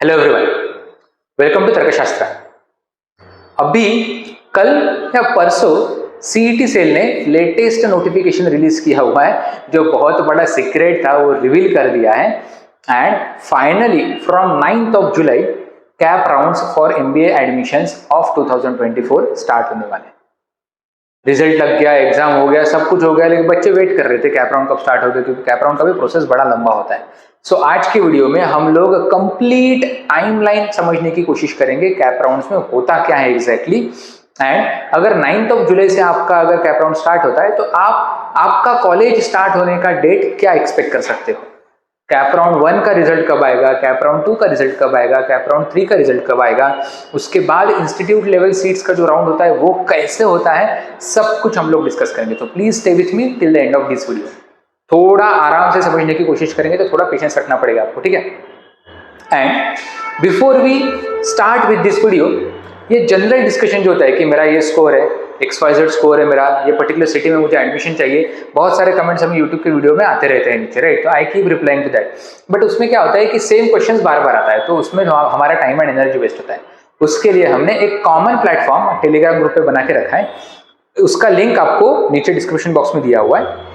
Hello everyone, welcome to तर्कशास्त्र। अभी कल या परसों सीईटी सेल ने लेटेस्ट नोटिफिकेशन रिलीज किया हुआ है जो बहुत बड़ा सीक्रेट था वो रिवील कर दिया है। And finally from 9th of July cap rounds for MBA admissions of 2024 start होने वाले। रिजल्ट लग गया, एग्जाम हो गया, सब कुछ हो गया, लेकिन बच्चे वेट कर रहे थे कैप राउंड कब स्टार्ट होगा, क्योंकि कैप राउंड का भी प्रोसेस बड़ा लंबा होता है। सो आज की वीडियो में हम लोग कंप्लीट टाइमलाइन समझने की कोशिश करेंगे कैप राउंड्स में होता क्या है एग्जैक्टली। एंड अगर 9th of July से आपका अगर कैप राउंड स्टार्ट होता है तो आपका कॉलेज स्टार्ट होने का डेट क्या एक्सपेक्ट कर सकते हो। कैप राउंड 1 का रिजल्ट कब आएगा, कैप राउंड 2 का रिजल्ट कब आएगा, कैप राउंड 3 का रिजल्ट कब आएगा, उसके बाद इंस्टीट्यूट लेवल सीट्स का जो राउंड होता है वो कैसे होता है, सब कुछ हम लोग डिस्कस करेंगे। तो please stay with me till the end of this video. थोड़ा आराम से समझने की कोशिश करेंगे तो थोड़ा पेशेंस रखना पड़ेगा आपको, ठीक है। And before we start with this video, ये जनरल डिस्कशन जो होता है कि मेरा ये स्कोर है, XYZ स्कोर है मेरा, ये पर्टिकुलर सिटी में मुझे एडमिशन चाहिए, बहुत सारे कमेंट्स हमें यूट्यूब के वीडियो में आते रहते हैं नीचे, राइट। तो I keep replying to that. But उसमें क्या होता है कि सेम क्वेश्चन बार बार आता है, तो उसमें हमारा टाइम एंड एनर्जी वेस्ट होता है। उसके लिए हमने एक कॉमन प्लेटफॉर्म टेलीग्राम ग्रुप पे बना के रखा है, उसका लिंक आपको नीचे डिस्क्रिप्शन बॉक्स में दिया हुआ है।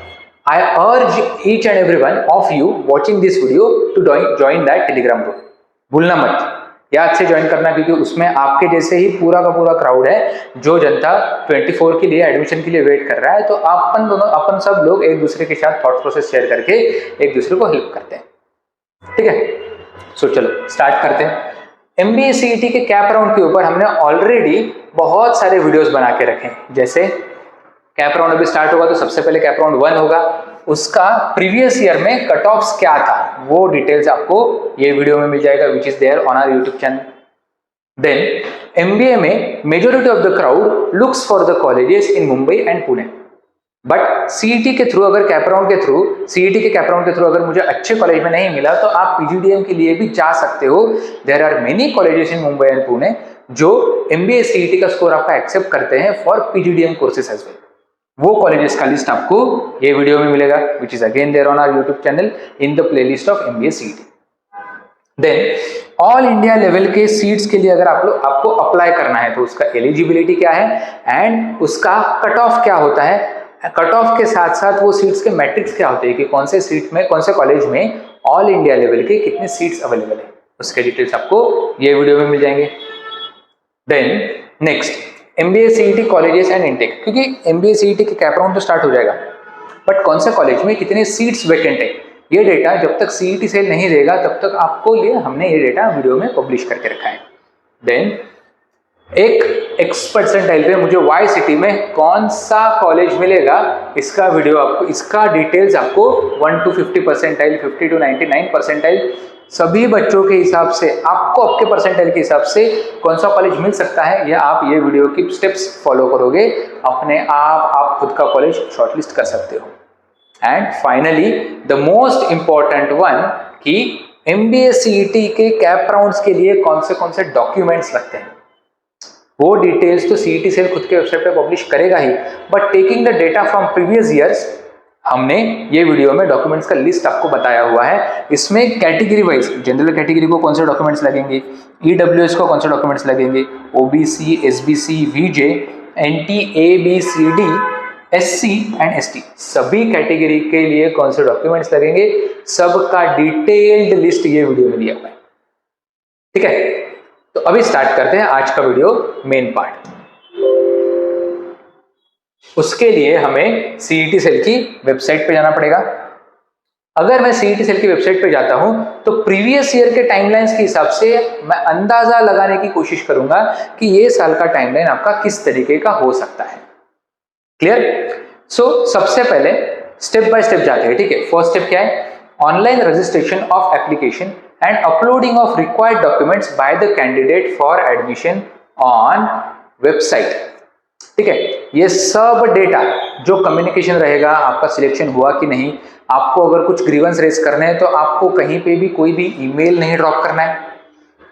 I urge each and every one of you watching this video to join that telegram group। भूलना मत, याद से ज्वाइन करना, क्योंकि उसमें आपके जैसे ही पूरा का पूरा क्राउड है जो जनता 24 के लिए एडमिशन के लिए वेट कर रहा है। तो अपन सब लोग एक दूसरे के साथ थॉट प्रोसेस शेयर करके एक दूसरे को हेल्प करते हैं, ठीक है। सो चलो स्टार्ट करते हैं। एमबीए सीईटी के कैप राउंड के ऊपर हमने ऑलरेडी बहुत सारे वीडियोस बना के रखे हैं। जैसे कैप राउंड अभी स्टार्ट होगा तो सबसे पहले कैप राउंड 1 होगा, उसका प्रीवियस ईयर में कट ऑफ्स क्या था वो डिटेल्स आपको ये वीडियो में मिल जाएगा, which is there on our YouTube channel. Then MBA में majority of the crowd looks for the colleges in Mumbai and Pune. But CET के थ्रू अगर कैप राउंड के थ्रू सीईटी के कैप राउंड के थ्रू अगर मुझे अच्छे कॉलेज में नहीं मिला तो आप पीजीडीएम के लिए भी जा सकते हो। There are many colleges in Mumbai and Pune जो एमबीए सीईटी का स्कोर आपका एक्सेप्ट करते हैं for PGDM courses as well. वो कॉलेजेस का लिस्ट आपको ये वीडियो में मिलेगा, which is again there on our YouTube channel in the playlist of MBA CET. Then all India level के सीट्स के लिए अगर आपको अप्लाई करना है तो उसका एलिजिबिलिटी क्या है एंड उसका कट ऑफ क्या होता है, कट ऑफ के साथ साथ वो सीट्स के मैट्रिक्स क्या होते हैं कि कौन से सीट में कौन से कॉलेज में ऑल इंडिया लेवल के कितने सीट्स अवेलेबल है, उसके डिटेल्स आपको ये वीडियो में मिल जाएंगे। Then next MBA CET colleges and intake, क्योंकि एमबीए सीईटी के कैप राउंड तो स्टार्ट हो जाएगा, बट कौन से कॉलेज में कितने सीट्स वैकेंट है ये डेटा जब तक सीईटी सेल नहीं देगा तब तक आपको हमने ये डेटा वीडियो में पब्लिश करके रखा है। देन एक X परसेंटाइल पे मुझे Y सिटी में कौन सा कॉलेज मिलेगा इसका वीडियो आपको, इसका डिटेल्स आपको 1 to 50 परसेंटाइल, 50 to 99 परसेंटाइल, सभी बच्चों के हिसाब से आपको आपके परसेंटाइल के हिसाब से कौन सा कॉलेज मिल सकता है, या आप ये वीडियो की स्टेप्स फॉलो करोगे अपने आप खुद का कॉलेज शॉर्टलिस्ट कर सकते हो। And finally the most important one कि एमबीए सीईटी के कैप राउंड्स के लिए कौन से डॉक्यूमेंट्स लगते हैं, वो डिटेल्स तो सीईटी सेल खुद के वेबसाइट पे पब्लिश करेगा ही, but taking the data from previous years हमने ये वीडियो में डॉक्यूमेंट्स का लिस्ट आपको बताया हुआ है। इसमें कैटेगरी वाइज जनरल कैटेगरी को कौन से डॉक्यूमेंट्स लगेंगे, ईडब्ल्यूएस को कौन से डॉक्यूमेंट्स लगेंगे, OBC, SBC, VJ, NT, ABCD, SC and ST, सभी कैटेगरी के लिए कौन से डॉक्यूमेंट्स लगेंगे, सबका डिटेल्ड लिस्ट ये वीडियो में दिया हुआ है, ठीक है। तो अभी स्टार्ट करते हैं आज का वीडियो मेन पार्ट। उसके लिए हमें सीईटी सेल की वेबसाइट पे जाना पड़ेगा। अगर मैं सीईटी सेल की वेबसाइट पे जाता हूं तो प्रीवियस ईयर के टाइमलाइंस के हिसाब से मैं अंदाजा लगाने की कोशिश करूंगा कि ये साल का टाइमलाइन आपका किस तरीके का हो सकता है। क्लियर? सो सबसे पहले स्टेप बाय स्टेप जाते हैं, ठीक है। फर्स्ट स्टेप क्या है, online registration of application and uploading of required documents by the candidate for admission on website, ठीक है। ये सब डेटा जो कम्युनिकेशन रहेगा, आपका सिलेक्शन हुआ कि नहीं, आपको अगर कुछ ग्रीवेंस रेज करने हैं तो आपको कहीं पे भी कोई भी ईमेल नहीं ड्रॉप करना है,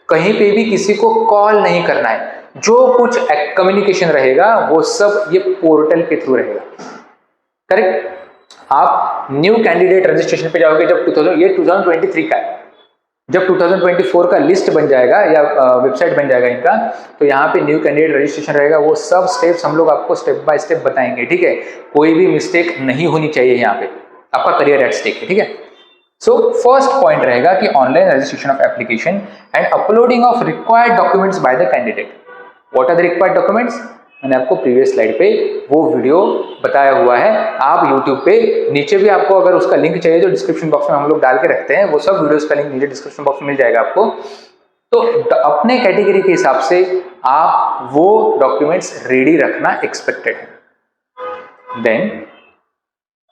कहीं पे भी किसी को कॉल नहीं करना है, जो कुछ कम्युनिकेशन रहेगा वो सब ये पोर्टल के थ्रू रहेगा, करेक्ट। आप न्यू कैंडिडेट रजिस्ट्रेशन पे जाओगे जब 2023 का है, जब 2024 का लिस्ट बन जाएगा या वेबसाइट बन जाएगा इनका, तो यहाँ पे न्यू कैंडिडेट रजिस्ट्रेशन रहेगा, वो सब स्टेप्स हम लोग आपको स्टेप बाय स्टेप बताएंगे, ठीक है। कोई भी मिस्टेक नहीं होनी चाहिए, यहाँ पे आपका करियर एट स्टेक है, ठीक है। सो फर्स्ट पॉइंट रहेगा कि online registration of application and uploading of required documents by the candidate. What are the required documents? मैंने आपको प्रीवियस स्लाइड पे वो वीडियो बताया हुआ है, आप यूट्यूब पे नीचे भी आपको अगर उसका लिंक चाहिए जो डिस्क्रिप्शन बॉक्स में हम लोग डाल के रखते हैं, वो सब वीडियोस का लिंक नीचे डिस्क्रिप्शन बॉक्स में मिल जाएगा आपको। तो अपने कैटेगरी के हिसाब से आप वो डॉक्यूमेंट्स रेडी रखना एक्सपेक्टेड है। Then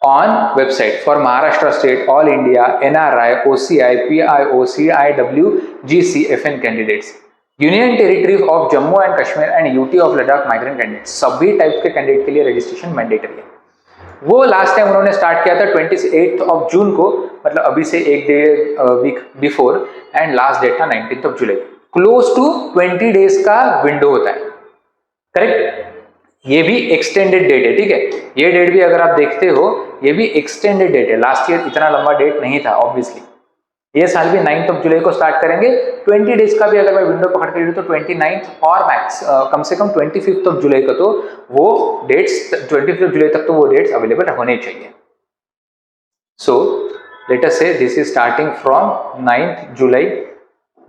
on website for Maharashtra state, all India, NRI, OCI, PIO, CIW, GCFN candidates, union territory of Jammu and Kashmir and UT of Ladakh migrant candidate, सभी टाइप्स के कैंडिडेट के लिए रजिस्ट्रेशन मैंडेटरी है। वो लास्ट टाइम उन्होंने start किया था 28 जून को, मतलब अभी से एक week before, and last date था 19 जुलाई। क्लोज टू 20 डेज का विंडो होता है, करेक्ट। ये भी एक्सटेंडेड डेट है, ठीक है। ये डेट भी अगर आप देखते हो, ये भी एक्सटेंडेड डेट है। लास्ट ईयर इतना लंबा डेट नहीं था ऑब्वियसली। ये साल भी 9 जुलाई को स्टार्ट करेंगे। 20 डेज का भी अगर मैं विंडो पकड़ के तो 29 और मैक्स कम से कम 25 जुलाई का तो वो डेट्स, 25 जुलाई तक तो वो डेट्स अवेलेबल होने चाहिए। So let us say this is starting from 9 जुलाई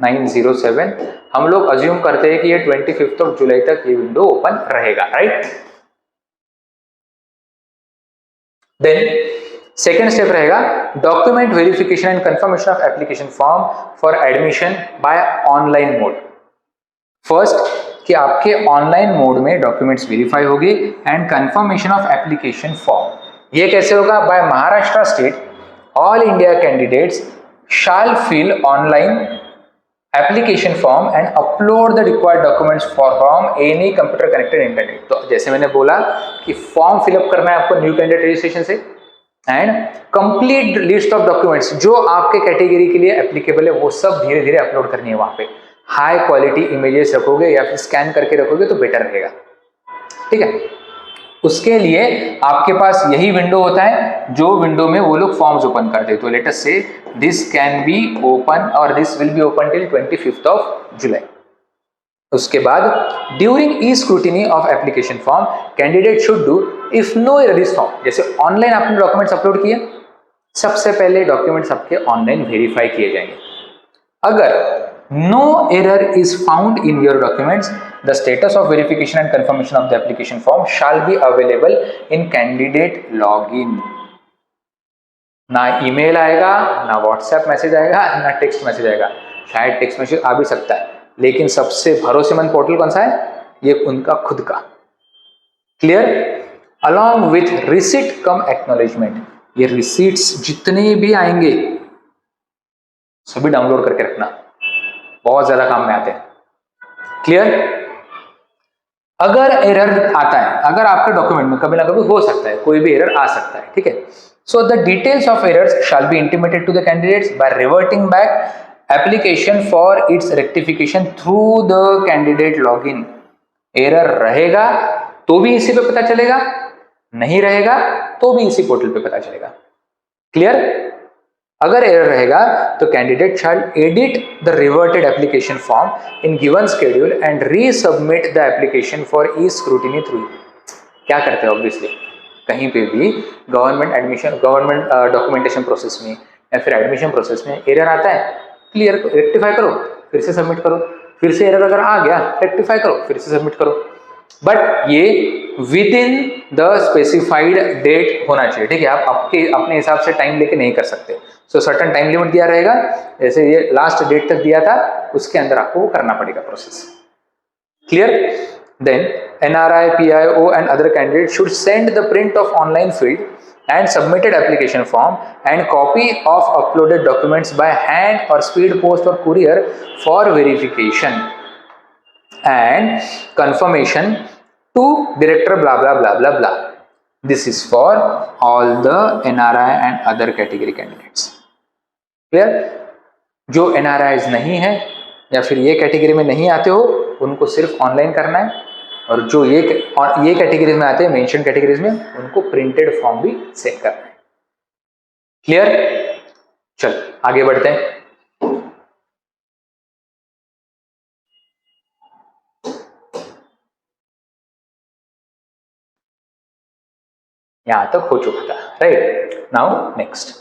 907। हम लोग अज्यूम करते हैं कि ये 25 जुलाई तक ये विंडो ओपन रहेगा, राइट। देन सेकेंड स्टेप रहेगा document verification and confirmation of application form for admission by online mode. First कि आपके ऑनलाइन मोड में डॉक्यूमेंट्स वेरीफाई होगी and confirmation of application form. ये कैसे होगा? By Maharashtra state all India candidates shall fill online application form and upload the required documents from any computer connected internet. तो जैसे मैंने बोला कि फॉर्म फिलअप करना है आपको न्यू कैंडिडेट रजिस्ट्रेशन से, and complete list of documents जो आपके कैटेगरी के लिए एप्लीकेबल है वो सब धीरे धीरे अपलोड करनी है। वहां पे हाई क्वालिटी इमेजेस रखोगे या फिर स्कैन करके रखोगे तो बेटर रहेगा, ठीक है। उसके लिए आपके पास यही विंडो होता है जो विंडो में वो लोग फॉर्म्स ओपन करते हैं। तो let us say this can be open और this will be open till 25 July. उसके बाद during e scrutiny of application form candidate should do if no error is found. जैसे ऑनलाइन आपने डॉक्यूमेंट्स अपलोड किए, सबसे पहले डॉक्यूमेंट्स आपके online verify किए जाएंगे। अगर no error is found in your documents, the status of verification and confirmation of the application form shall be available in candidate login. ना ईमेल आएगा, ना व्हाट्सएप मैसेज आएगा, ना टेक्स्ट मैसेज आएगा। शायद टेक्स्ट मैसेज आ भी सकता है, लेकिन सबसे भरोसेमंद पोर्टल कौन सा है? ये उनका खुद का। Clear? Along with receipt come acknowledgement. ये रिसीट्स जितने भी आएंगे सभी डाउनलोड करके रखना, बहुत ज्यादा काम में आते हैं। क्लियर? अगर एरर आता है, अगर आपके डॉक्यूमेंट में कभी ना कभी हो सकता है, कोई भी एरर आ सकता है, ठीक है। So the details of errors shall be intimated to the candidates by reverting back application for its rectification through the candidate login. Error रहेगा तो भी इसी पे पता चलेगा, नहीं रहेगा तो भी इसी पोर्टल पे पता चलेगा। क्लियर? अगर एरर रहेगा तो candidate shell edit the reverted application form in given schedule and resubmit the application for E scrutiny through. क्या करते हैं? ऑब्वियसली कहीं पे भी गवर्नमेंट डॉक्यूमेंटेशन प्रोसेस में या फिर एडमिशन प्रोसेस में एरर आता है, क्लियर रेक्टिफाई करो, फिर से सबमिट करो, फिर से एरर अगर आ गया रेक्टिफाई करो, फिर से सबमिट करो। बट ये within the specified date होना चाहिए, ठीक है। आप अपने हिसाब से टाइम लेके नहीं कर सकते। सो सर्टेन टाइम लिमिट दिया रहेगा, जैसे ये लास्ट डेट तक दिया था, उसके अंदर आपको वो करना पड़ेगा process. Clear? Then NRI, PIO and other candidates should send the print of online field and submitted application form and copy of uploaded documents by hand or speed post or courier for verification and confirmation to director blah blah blah blah blah. This is for all the NRI and other category candidates. Clear? जो NRIs नहीं है या फिर ये category में नहीं आते हो, उनको सिर्फ ऑनलाइन करना है, और जो ये कैटेगरीज में आते हैं, मेंशन कैटेगरीज में, उनको प्रिंटेड फॉर्म भी सेंड करना है। क्लियर? चल आगे बढ़ते हैं। यहां तक हो चुका था, right. Now next,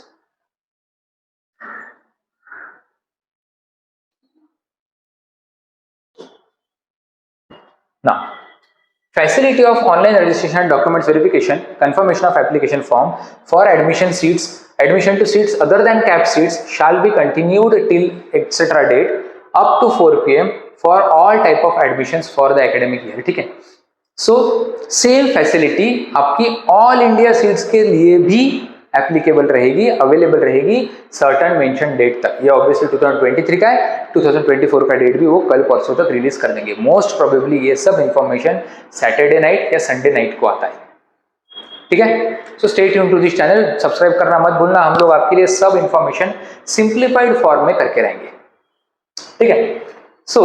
now facility of online registration and documents verification, confirmation of application form for admission seats, admission to seats other than cap seats shall be continued till etc date up to 4 pm for all type of admissions for the academic year, ठीक है। So same facility आपकी all India seats के लिए भी applicable रहेगी, available रहेगी certain mention date तक। ये ऑब्वियसली 2023 का है, 2024 का डेट भी वो कल परसों तक रिलीज कर देंगे। मोस्ट प्रोबेबली ये सब इंफॉर्मेशन सैटरडे नाइट या संडे नाइट को आता है, ठीक है। So stay tuned to this channel, subscribe करना मत भूलना। हम लोग आपके लिए सब इंफॉर्मेशन सिंप्लीफाइड फॉर्म में करके रहेंगे, ठीक है। So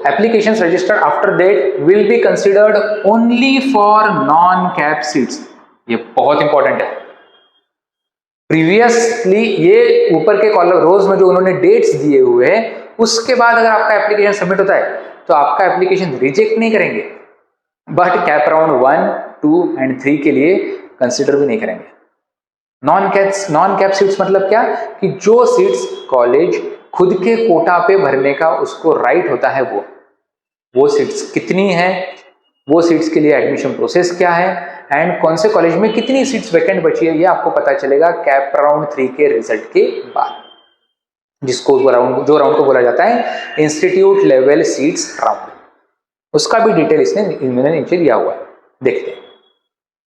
applications registered after date will be considered only for non-cap seats। ये बहुत इंपॉर्टेंट है। प्रीवियसली ये ऊपर के कॉलम रोज में जो उन्होंने डेट्स दिए हुए हैं, उसके बाद अगर आपका एप्लीकेशन सबमिट होता है तो आपका एप्लीकेशन रिजेक्ट नहीं करेंगे, बट कैप राउंड 1, 2 एंड 3 के लिए कंसिडर भी नहीं करेंगे। नॉन कैप सीट्स मतलब क्या, कि जो सीट्स कॉलेज खुद के कोटा पे भरने का उसको राइट होता है, वो सीट्स कितनी है, वो सीट्स के लिए एडमिशन प्रोसेस क्या है एंड कौन से कॉलेज में कितनी सीट्स वैकेंट बची है, ये आपको पता चलेगा कैप राउंड 3 के रिजल्ट के बाद, जिसको जो राउंड को बोला जाता है इंस्टीट्यूट लेवल सीट्स राउंड। उसका भी डिटेल इन्होंने नीचे दिया हुआ है, देखते हैं।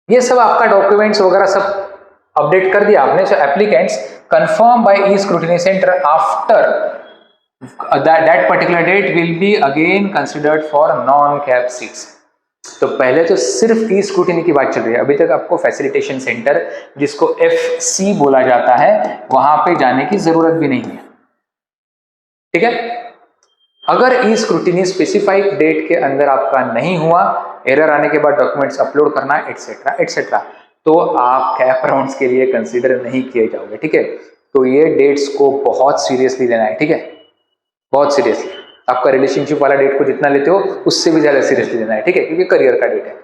ये सब आपका डॉक्यूमेंट्स वगैरह सब अपडेट कर दिया आपने। सो applicants confirmed by e-scrutiny center after that particular date will be again considered for non-cap seats। तो पहले तो सिर्फ ई स्क्रूटिनी की बात चल रही है, अभी तक आपको फैसिलिटेशन सेंटर जिसको FC बोला जाता है वहां पे जाने की जरूरत भी नहीं है, ठीक है। अगर ई स्क्रूटिनी स्पेसिफाइड डेट के अंदर आपका नहीं हुआ, एरर आने के बाद डॉक्यूमेंट्स अपलोड करना एक्सेट्रा एक्सेट्रा, तो आप कैप राउंड्स के लिए कंसीडर नहीं किए जाओगे, ठीक है। तो ये डेट्स को बहुत सीरियसली लेना है, ठीक है, बहुत सीरियसली। आपका रिलेशनशिप वाला डेट को जितना लेते हो उससे भी ज्यादा सीरियसली लेना है, ठीक है, क्योंकि करियर का डेट है।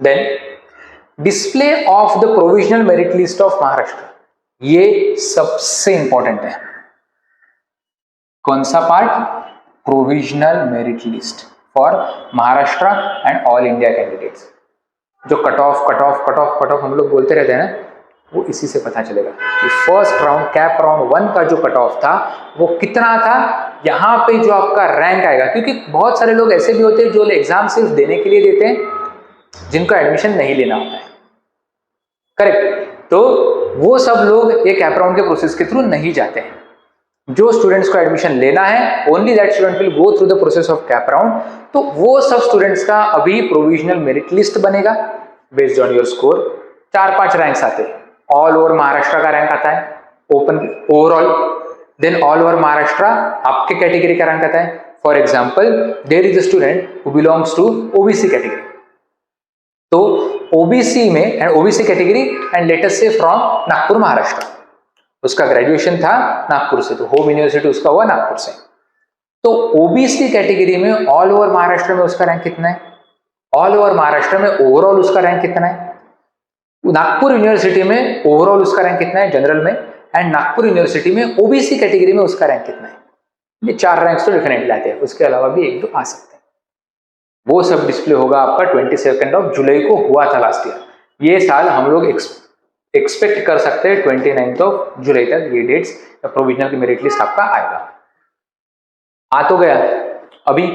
Then display of the provisional merit list of Maharashtra, ये सबसे इंपॉर्टेंट है। कौन सा part, provisional merit list for Maharashtra and all India candidates. जो कट ऑफ हम लोग बोलते रहते हैं ना, वो इसी से पता चलेगा कि फर्स्ट राउंड कैप राउंड 1 का जो कट ऑफ था वो कितना था, यहाँ पे जो आपका रैंक आएगा। क्योंकि बहुत सारे लोग ऐसे भी होते हैं जो एग्जाम सिर्फ देने के लिए देते हैं, जिनको एडमिशन नहीं लेना होता है, करेक्ट। तो वो सब लोग ये कैप राउंड के प्रोसेस के थ्रू नहीं जाते हैं। जो स्टूडेंट्स को एडमिशन लेना है, only that student will go through the process of CAP round. तो वो सब स्टूडेंट्स का अभी प्रोविजनल मेरिट लिस्ट बनेगा based on your score. 4-5 ranks आते हैं। ऑल ओवर महाराष्ट्र का रैंक आता है open overall, then all over Maharashtra आपके कैटेगरी का रैंक आता है। For example there is a student who belongs to OBC category, तो ओबीसी में and OBC category and let us say from Nagpur Maharashtra, उसका ग्रेजुएशन था नागपुर से, तो होम यूनिवर्सिटी उसका हुआ नागपुर से। तो ओबीसी कैटेगरी में ऑल ओवर महाराष्ट्र में उसका रैंक कितना है, ऑल ओवर महाराष्ट्र में ओवरऑल उसका रैंक कितना है, नागपुर यूनिवर्सिटी में ओवरऑल उसका रैंक कितना है जनरल में, एंड नागपुर यूनिवर्सिटी में ओबीसी कैटेगरी में उसका रैंक कितना है। ये 4 रैंक्स तो डेफिनेटली आते हैं, उसके अलावा भी 1-2 आ सकते हैं। वो सब डिस्प्ले होगा आपका 22 जुलाई को हुआ था लास्ट ईयर। ये साल हम लोग एक्सपेक्ट कर सकते हैं 29 जुलाई तक ये डेट्स प्रोविजनल की मेरिट लिस्ट आपका आएगा। आ तो गया अभी।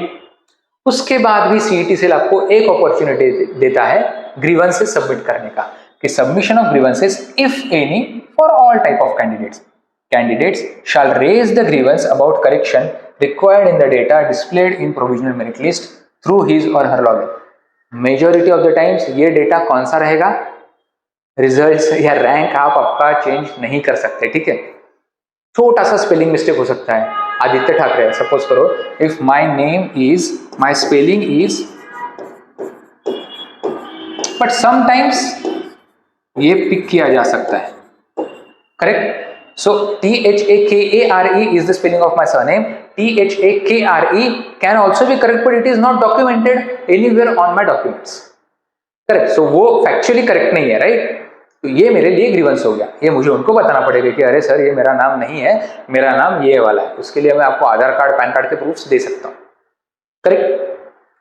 उसके बाद भी सीईटी सेल आपको एक अपॉर्चुनिटी देता है ग्रीवेंसेस सबमिट करने का, कि submission of grievances if any for all type of candidates shall raise the grievance about correction required in the data displayed in provisional merit list through his or her login। Majority of the times ये data कौन सा रहेगा, results या rank आप आपका change नहीं कर सकते, ठीक है। छोटा सा स्पेलिंग मिस्टेक हो सकता है। आदित्य ठाकरे सपोज करो, if my name is, my spelling is, but sometimes ये पिक किया जा सकता है, correct. So THAKARE is the spelling of my surname. THAKRE can also be correct, but it is not documented anywhere on my documents. Correct, so वो factually correct नहीं है, right. तो ये मेरे लिए ग्रीवेंस हो गया, ये मुझे उनको बताना पड़ेगा कि अरे सर ये मेरा नाम नहीं है, मेरा नाम ये वाला है। उसके लिए मैं आपको आधार कार्ड पैन कार्ड के प्रूफ्स दे सकता हूँ, correct.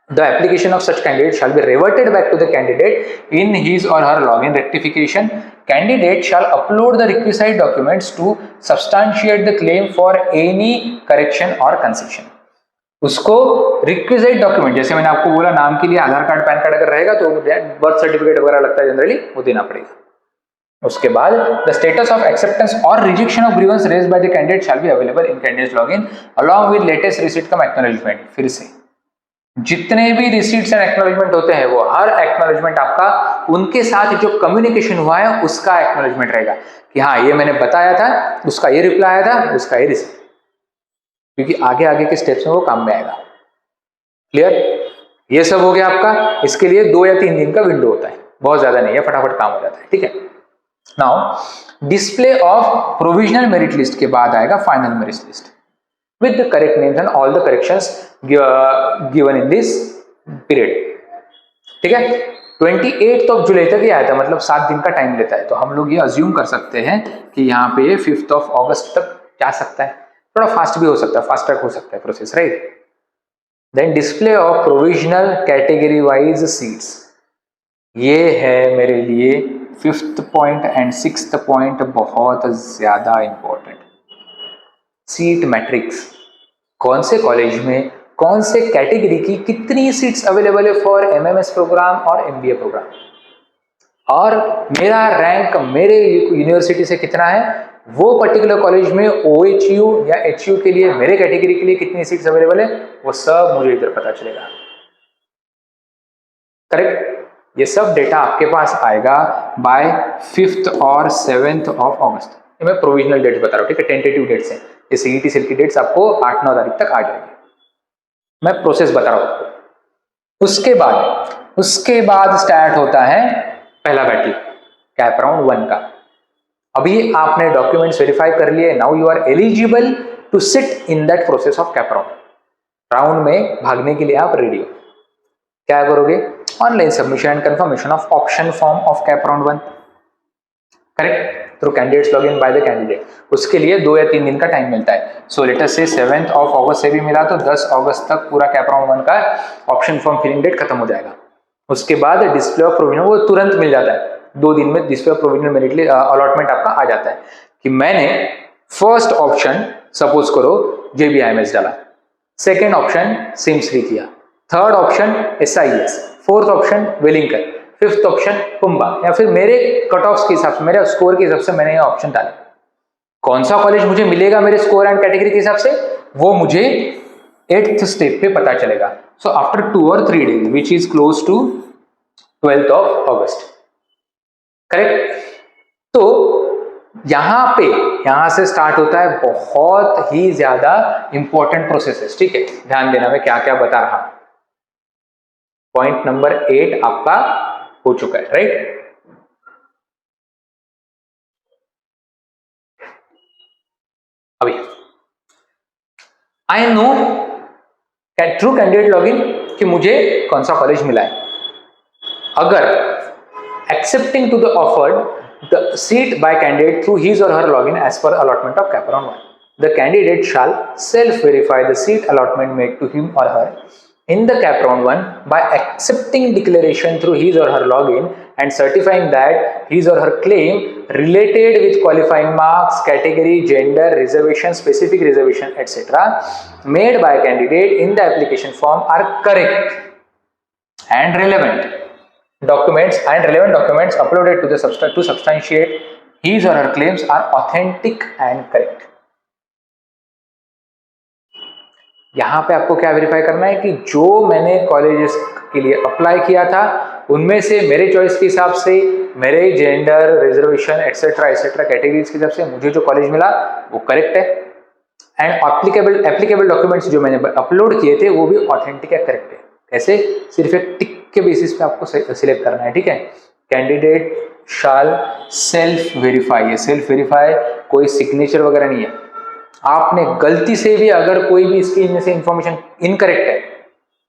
The application of such candidate shall be reverted back to the candidate in his or her login rectification. Candidate shall upload the requisite documents to substantiate the claim for any correction or concession. उसको requisite document, जैसे मैंने आपको बोला नाम के लिए आधार card pan card अगर रहेगा तो बर्थ सर्टिफिकेट वगैरह लगता है जनरली, वो देना पड़ेगा। उसके बाद द स्टेटस ऑफ एक्सेप्टेंस और rejection of grievance raised bye the candidate shell be available in candidates login along with latest receipt come acknowledgement. फिर से जितने भी रिसीट्स एंड एक्नॉलेजमेंट होते हैं वो हर एक्नॉलेजमेंट आपका उनके साथ जो कम्युनिकेशन हुआ है उसका एक्नॉलेजमेंट रहेगा कि हाँ ये मैंने बताया था, उसका ये रिप्लाई आया था, उसका ये रिसीट, क्योंकि आगे आगे के स्टेप्स में वो काम में आएगा। क्लियर, ये सब हो गया आपका। इसके लिए 2 या 3 दिन का विंडो होता है, बहुत ज्यादा नहीं है, फटाफट काम हो जाता है, ठीक है। Now display of provisional merit list के बाद आएगा final merit list with the correct names and all the corrections given in this period, ठीक है। 28th ऑफ जुलाई तक ये आया था, मतलब 7 दिन का टाइम लेता है। तो हम लोग ये अज्यूम कर सकते हैं कि यहाँ पे 5th ऑफ अगस्त तक जा सकता है, थोड़ा फास्ट भी हो सकता है, फास्ट ट्रैक हो सकता है process, right. Then display of provisional category wise seats, ये है मेरे लिए 5th point and 6th point बहुत ज्यादा इंपॉर्टेंट। सीट मैट्रिक्स, कौन से कॉलेज में कौन से कैटेगरी की कितनी सीट्स अवेलेबल है फॉर एमएमएस प्रोग्राम और एमबीए प्रोग्राम, और मेरा रैंक मेरे यूनिवर्सिटी से कितना है, वो पर्टिकुलर कॉलेज में ओएचयू या एचयू के लिए मेरे कैटेगरी के लिए कितनी सीट्स अवेलेबल है, वो सब मुझे इधर पता चलेगा, करेक्ट। ये सब डेटा आपके पास आएगा बाय 5th और 7th ऑफ अगस्त। मैं प्रोविजनल डेट्स बता रहा हूँ, ठीक है, टेंटेटिव डेट्स हैं। ये सीईटी सेल की डेट्स आपको 8-9 तारीख तक आ जाएगी। मैं प्रोसेस बता रहा हूँ आपको। उसके बाद स्टार्ट होता है पहला बैटल, कैप राउंड 1 का। अभी आपने डॉक्यूमेंट्स वेरीफाई कर लिए, now you are eligible to sit in that process of CAP round में भागने के लिए आप रेडी हो। क्या करोगे, online submission and confirmation of option form of CAP round 1, correct, through candidates login by the candidate. उसके लिए 2 या 3 दिन का टाइम मिलता है। सो लेट अस से 7th ऑफ अगस्त से भी मिला तो 10 अगस्त तक पूरा कैप राउंड 1 का ऑप्शन फॉर्म फिलिंग डेट खत्म हो जाएगा। उसके बाद डिस्प्ले ऑफ प्रोविजनल वो तुरंत मिल जाता है, 2 दिन में display of provisional merit allotment आपका आ जाता है कि मैंने फर्स्ट ऑप्शन सपोज करो JBIMS डाला, सेकेंड ऑप्शन सिम्स किया, third option SIS, fourth option Wellington, 5th option Kumbha, या फिर मेरे कट ऑफ के हिसाब से, मेरे स्कोर के हिसाब से मैंने ये ऑप्शन डाले। कौन सा कॉलेज मुझे मिलेगा मेरे स्कोर एंड कैटेगरी के हिसाब से, वो मुझे 8th स्टेप पे पता चलेगा। So after 2 or 3 days which is close to 12th of August, correct. तो यहां से स्टार्ट होता है बहुत ही ज्यादा इंपॉर्टेंट प्रोसेसेस, ठीक है। ध्यान देना मैं क्या क्या बता रहा हूं। पॉइंट नंबर 8 आपका हो चुका है, राइट। अभी I know through candidate login कि मुझे कौन सा कॉलेज मिला है। अगर accepting to the offered the seat by candidate through his और her login as per allotment of CAP round 1, the candidate shall self verify the seat allotment made to him और her in the cap round 1 by accepting declaration through his or her login and certifying that his or her claim related with qualifying marks, category, gender, reservation, specific reservation, etc. made by candidate in the application form are correct and relevant documents uploaded to the substantiate his or her claims are authentic and correct. यहाँ पे आपको क्या verify करना है कि जो मैंने colleges के लिए अप्लाई किया था उनमें से मेरे चॉइस के हिसाब से, मेरे जेंडर, रिजर्वेशन एटसेट्रा कैटेगरीज के हिसाब से मुझे जो कॉलेज मिला वो करेक्ट है, एंड एप्लीकेबल डॉक्यूमेंट्स जो मैंने अपलोड किए थे वो भी ऑथेंटिक है, करेक्ट है। कैसे, सिर्फ एक टिक के बेसिस पे आपको सिलेक्ट करना है, ठीक है। कैंडिडेट शाल सेल्फ वेरीफाई, ये सेल्फ वेरीफाई कोई सिग्नेचर वगैरह नहीं है। आपने गलती से भी अगर कोई भी इसकी इनमें से इंफॉर्मेशन इनकरेक्ट है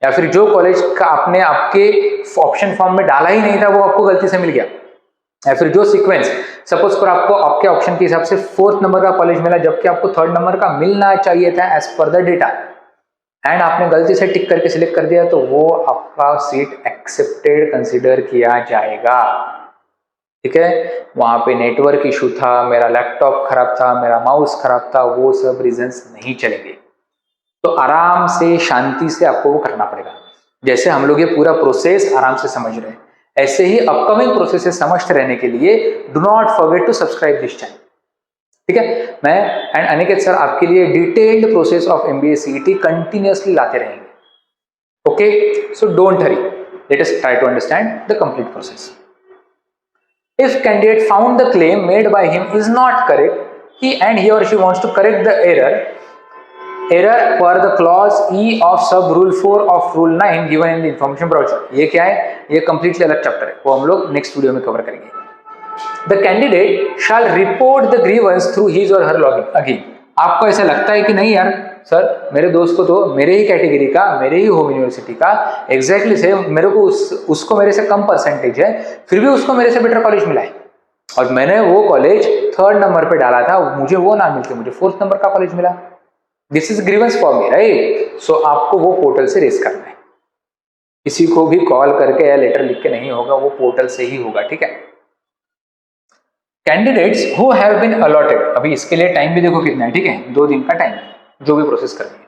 या फिर जो कॉलेज का आपने आपके ऑप्शन फॉर्म में डाला ही नहीं था वो आपको गलती से मिल गया, या फिर जो सीक्वेंस सपोज कर आपको आपके ऑप्शन के हिसाब से 4th नंबर का कॉलेज मिला जबकि आपको 3rd नंबर का मिलना चाहिए था as per the data, and आपने गलती से टिक करके सिलेक्ट कर दिया, तो वो आपका सीट एक्सेप्टेड कंसीडर किया जाएगा। ठीक है, वहां पे नेटवर्क इशू था, मेरा लैपटॉप खराब था, मेरा माउस खराब था, वो सब रीजंस नहीं चलेंगे। तो आराम से शांति से आपको वो करना पड़ेगा। जैसे हम लोग ये पूरा प्रोसेस आराम से समझ रहे हैं, ऐसे ही अपकमिंग प्रोसेसेस समझते रहने के लिए do not forget to subscribe this channel. ठीक है, मैं एंड अनिकेत सर आपके लिए detailed process of MBA CET continuously लाते रहेंगे। Okay, so don't hurry, let us try to understand the complete process. If candidate found the claim made by him is not correct, he or she wants to correct the error per the clause E of sub rule 4 of rule 9 given in the information brochure। ये क्या है, ये completely अलग chapter है, वो हम लोग next video में कवर करेंगे। The candidate shall report the grievance through his or her login again। आपको ऐसा लगता है कि नहीं यार सर, मेरे दोस्त को तो मेरे ही कैटेगरी का, मेरे ही होम यूनिवर्सिटी का एग्जैक्टली से मेरे को उसको मेरे से कम परसेंटेज है, फिर भी उसको मेरे से बेटर कॉलेज मिला है, और मैंने वो कॉलेज 3rd नंबर पे डाला था, मुझे वो ना मिलके मुझे 4th नंबर का कॉलेज मिला। This is grievance for me, right? So आपको वो पोर्टल से रेस करना है, किसी को भी कॉल करके या लेटर लिख के नहीं होगा, वो पोर्टल से ही होगा। ठीक है, candidates who have been allotted, अभी इसके लिए टाइम भी देखो कितना है, ठीक है, 2 दिन का टाइम है जो भी प्रोसेस करनी है।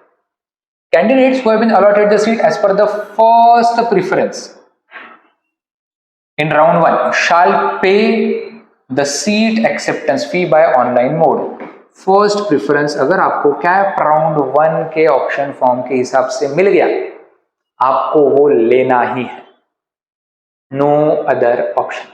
Candidates who have been allotted the seat as per the first preference in round 1 shall pay the seat acceptance fee by online mode. First preference अगर आपको कैप राउंड 1 के ऑप्शन फॉर्म के हिसाब से मिल गया, आपको वो लेना ही है, नो अदर ऑप्शन।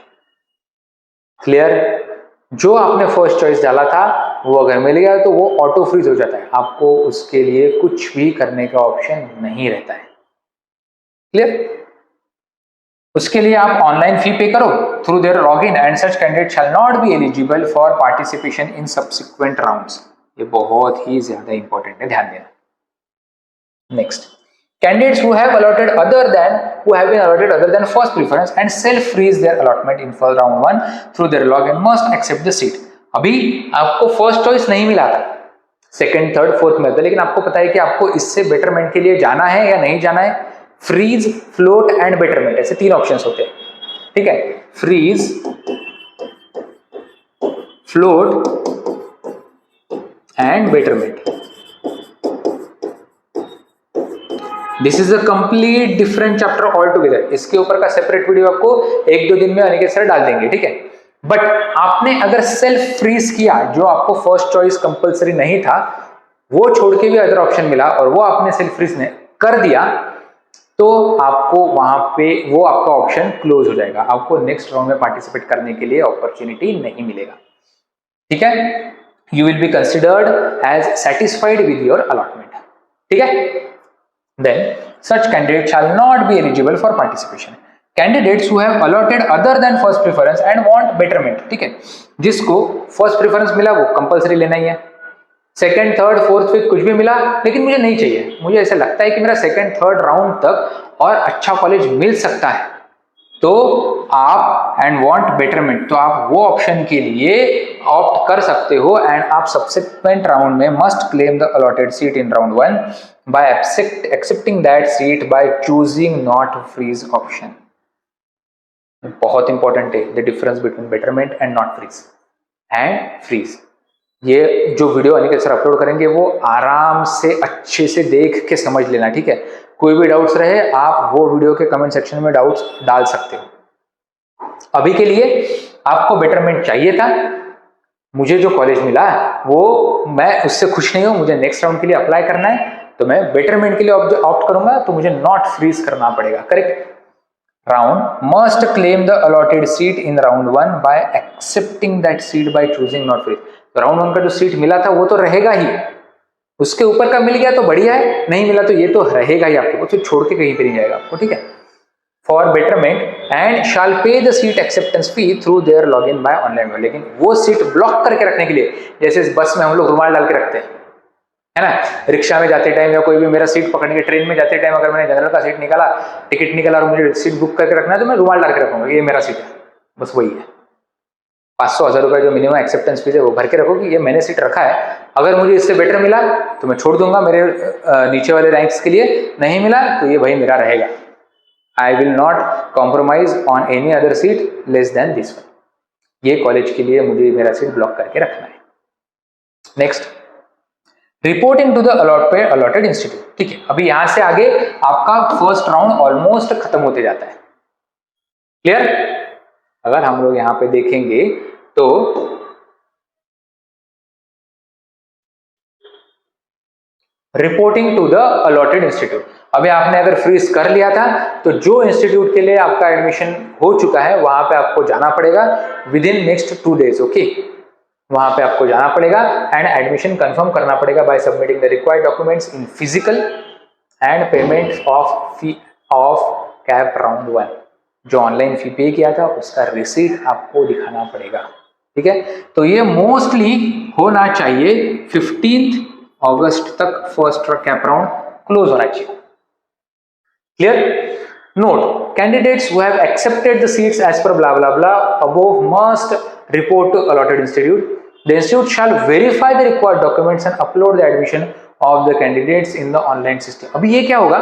क्लियर? जो आपने फर्स्ट चॉइस डाला था वो अगर मिल गया तो वो ऑटो फ्रीज हो जाता है, आपको उसके लिए कुछ भी करने का ऑप्शन नहीं रहता है। क्लियर? उसके लिए आप ऑनलाइन फी पे करो through their login and such candidate shall not be eligible for participation in subsequent rounds. ये बहुत ही ज्यादा इंपॉर्टेंट है, ध्यान देना। Next, candidates who have been allotted other than first preference and self freeze their allotment in for round 1 through their login must accept the seat। अभी आपको first choice नहीं मिला था, सेकंड, थर्ड, फोर्थ में था, लेकिन आपको पता है कि आपको इससे बेटरमेंट के लिए जाना है या नहीं जाना है। फ्रीज, फ्लोट एंड बेटरमेंट, ऐसे 3 ऑप्शंस होते हैं। ठीक है, freeze, float and betterment. This is a complete different chapter altogether. इसके ऊपर का सेपरेट वीडियो आपको 1-2 दिन में अनिकेत सर डाल देंगे। ठीक है, बट आपने अगर सेल्फ फ्रीज किया, जो आपको फर्स्ट चॉइस कंपलसरी नहीं था, वो छोड़ के भी अदर ऑप्शन मिला और वो आपने सेल्फ फ्रीज ने कर दिया, तो आपको वहां पे वो आपका ऑप्शन क्लोज हो जाएगा, आपको नेक्स्ट राउंड में पार्टिसिपेट करने के लिए अपॉर्चुनिटी नहीं मिलेगा। ठीक है, you will be considered as satisfied with your allotment. ठीक है, then such candidate shall not be eligible for participation। Candidates who have allotted other than first preference and want betterment, ठीक है, जिसको फर्स्ट प्रेफरेंस मिला वो compulsory लेना ही है, second, third, fourth, fifth कुछ भी मिला लेकिन मुझे नहीं चाहिए, मुझे ऐसा लगता है कि मेरा सेकंड, थर्ड राउंड तक और अच्छा कॉलेज मिल सकता है, तो आप एंड वांट बेटरमेंट, तो आप वो ऑप्शन के लिए ऑप्ट कर सकते हो एंड आप सब्सिक्वेंट राउंड में must claim the allotted seat in round 1 by accepting that seat by choosing not freeze option. बहुत इंपॉर्टेंट है the difference between betterment and not freeze and freeze. ये जो वीडियो अनिकेत सर अपलोड करेंगे वो आराम से अच्छे से देख के समझ लेना। ठीक है, कोई भी डाउट्स रहे आप वो वीडियो के कमेंट सेक्शन में डाउट्स डाल सकते हो। अभी के लिए आपको बेटरमेंट चाहिए था, मुझे जो कॉलेज मिला वो मैं उससे खुश नहीं हूं, मुझे नेक्स्ट राउंड के लिए अप्लाई करना है, तो मैं बेटरमेंट के लिए ऑप्ट करूंगा, तो मुझे नॉट फ्रीज करना पड़ेगा। Correct? Round must claim the allotted seat in round 1 by accepting that seat by choosing not freeze. तो राउंड 1 का जो सीट मिला था वो तो रहेगा ही, उसके ऊपर का मिल गया तो बढ़िया है, नहीं मिला तो ये तो रहेगा ही आपके पास, तो छोड़ के कहीं पे नहीं जाएगा आपको। ठीक है, for betterment and shall pay the seat acceptance fee through their login by online. लेकिन वो सीट ब्लॉक करके रखने के लिए, जैसे इस बस में हम लोग रुमाल डाल के रखते हैं, है ना। रिक्शा में जाते टाइम या कोई भी मेरा सीट पकड़ने के, ट्रेन में जाते टाइम अगर मैंने जनरल का सीट निकाला, टिकट निकाला और मुझे सीट बुक करके रखना है तो मैं रुमाल डाल के रखूंगा, ये मेरा सीट है, बस वही है। 500-1000 रुपये जो मिनिमम एक्सेप्टेंस फीस है वो भर के रखो कि ये मैंने सीट रखा है, अगर मुझे इससे बेटर मिला तो मैं छोड़ दूंगा मेरे नीचे वाले रैंक्स के लिए, नहीं मिला तो ये भाई मेरा रहेगा। I will not compromise on any other seat less than this one. ये कॉलेज के लिए मुझे मेरा सीट ब्लॉक करके रखना है। Next, reporting to the allotted institute. ठीक है, अभी यहां से आगे आपका फर्स्ट राउंड ऑलमोस्ट खत्म होते जाता है। क्लियर? अगर हम लोग यहां पे देखेंगे तो reporting to the allotted institute, अभी आपने अगर फ्रीज कर लिया था तो जो इंस्टीट्यूट के लिए आपका एडमिशन हो चुका है वहां पे आपको जाना पड़ेगा with in next 2 days। Okay, वहां पे आपको जाना पड़ेगा एंड एडमिशन कंफर्म करना पड़ेगा by submitting the required documents in physical and payment of fee of CAP round 1। जो ऑनलाइन फी पे किया था उसका रिसीट आपको दिखाना पड़ेगा। ठीक है, तो ये मोस्टली होना चाहिए 15 अगस्त तक फर्स्ट कैप राउंड क्लोज होना चाहिए। Clear? Note, candidates who have accepted the seats as per blah blah blah above must report to allotted institute. The institute shall verify the required documents and upload the admission of the candidates in the online system. अभी ये क्या होगा,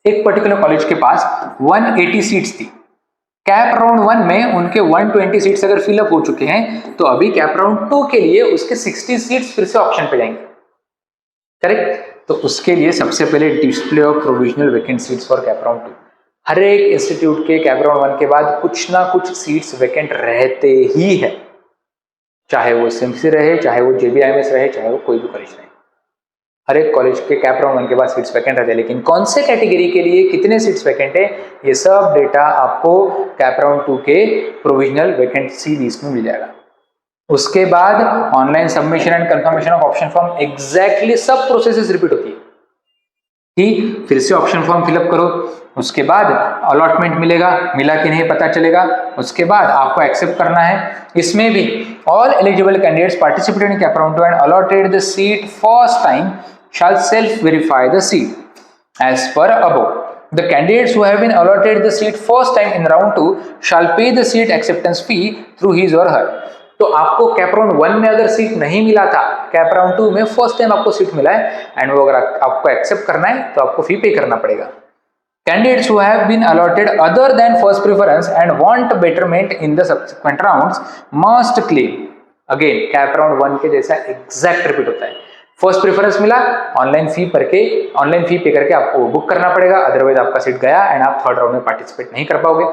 एक particular college के पास 180 seats थी, cap round 1 में उनके 120 seats अगर फिलअप हो चुके हैं तो अभी कैप राउंड 2 के लिए उसके 60 सीट्स फिर से ऑप्शन पे जाएंगे। करेक्ट? तो उसके लिए सबसे पहले display of provisional vacant seats for cap round 2। हर एक इंस्टीट्यूट के कैप राउंड 1 के बाद कुछ ना कुछ सीट्स वैकेंट रहते ही है, चाहे वो सिम्सी रहे, चाहे वो JBIMS रहे, चाहे वो कोई भी कॉलेज रहे। हर एक कॉलेज के कैप राउंड 1 के बाद सीट्स वैकेंट रहते हैं, लेकिन कौन से कैटेगरी के लिए कितने सीट्स वैकेंट है ये सब डेटा आपको कैप राउंड 2 के प्रोविजनल वैकेंसी लिस्ट में मिल जाएगा। उसके बाद online submission and confirmation of option form, exactly सब प्रोसेसेस रिपीट होती है कि फिर से ऑप्शन फॉर्म फिलअप करो, उसके बाद अलॉटमेंट मिलेगा, मिला कि नहीं पता चलेगा, उसके बाद आपको एक्सेप्ट करना है। इसमें भी all eligible candidates participated in cap round 2 and allotted the seat first time shall self-verify the seat as per above. The candidates who have been allotted the seat first time in round 2 shall pay the seat acceptance fee through his or her. तो आपको cap round 1 में अगर seat नहीं मिला था, cap round 2 में first time आपको seat मिला है एंड वो अगर आपको एक्सेप्ट करना है तो आपको फी पे करना पड़ेगा। Candidates who have been allotted other than first preference and want betterment in the subsequent rounds must claim. Again, cap round 1 के जैसा एग्जैक्ट रिपीट होता है। फर्स्ट प्रेफरेंस मिला, ऑनलाइन फी पे करके आपको बुक करना पड़ेगा, अदरवाइज आपका सीट गया एंड आप थर्ड राउंड में पार्टिसिपेट नहीं कर पाओगे।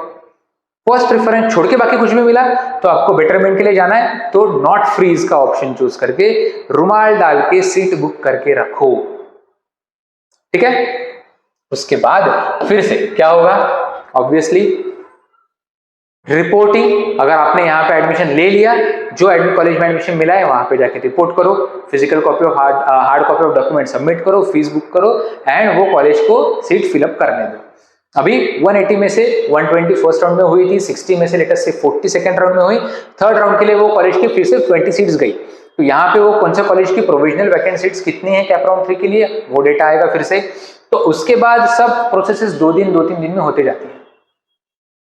फर्स्ट प्रेफरेंस छोड़ के बाकी कुछ भी मिला तो आपको बेटरमेंट के लिए जाना है तो नॉट फ्रीज का ऑप्शन चूज करके रुमाल डाल के सीट बुक करके रखो। ठीक है, उसके बाद फिर से क्या होगा, ऑब्वियसली रिपोर्टिंग। अगर आपने यहाँ पे एडमिशन ले लिया, जो कॉलेज में एडमिशन मिला है वहां पे जाके रिपोर्ट करो, physical copy of hard copy of document submit करो, फीस बुक करो एंड वो कॉलेज को सीट फिलअप करने दो। अभी 180 में से 120 फर्स्ट राउंड में हुई थी, 60 में से लेटेस्ट से 40 सेकंड राउंड में हुई, थर्ड राउंड के लिए वो कॉलेज की फिर से 20 सीट्स गई। तो यहाँ पे वो कौन से कॉलेज की प्रोविजनल वैकेंट सीट्स कितनी है कैप राउंड 3 के लिए वो डेटा आएगा फिर से। तो उसके बाद सब प्रोसेसेस 2-3 दिन में होते जाती है।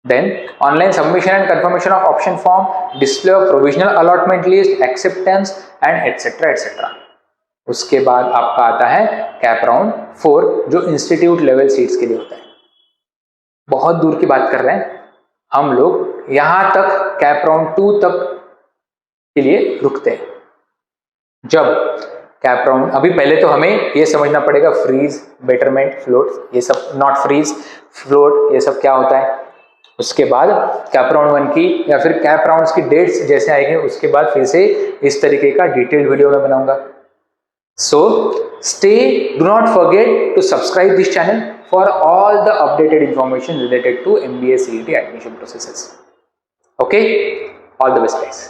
Then online submission and confirmation of option form, display of provisional allotment list, acceptance and etc etc. उसके बाद आपका आता है कैप राउंड 4 जो इंस्टीट्यूट लेवल सीट्स के लिए होता है। बहुत दूर की बात कर रहे हैं हम लोग, यहां तक कैप राउंड 2 तक के लिए रुकते हैं। जब कैप राउंड, अभी पहले तो हमें ये समझना पड़ेगा फ्रीज, बेटरमेंट, फ्लोट, ये सब, नॉट फ्रीज, फ्लोट, ये सब क्या होता है। उसके बाद कैप राउंड 1 की या फिर कैप राउंड्स की डेट्स जैसे आएंगे उसके बाद फिर से इस तरीके का डिटेल्ड वीडियो में बनाऊंगा। So stay, do not forget to subscribe this channel for all the updated information related to MBA CET admission processes. Okay, all the best guys.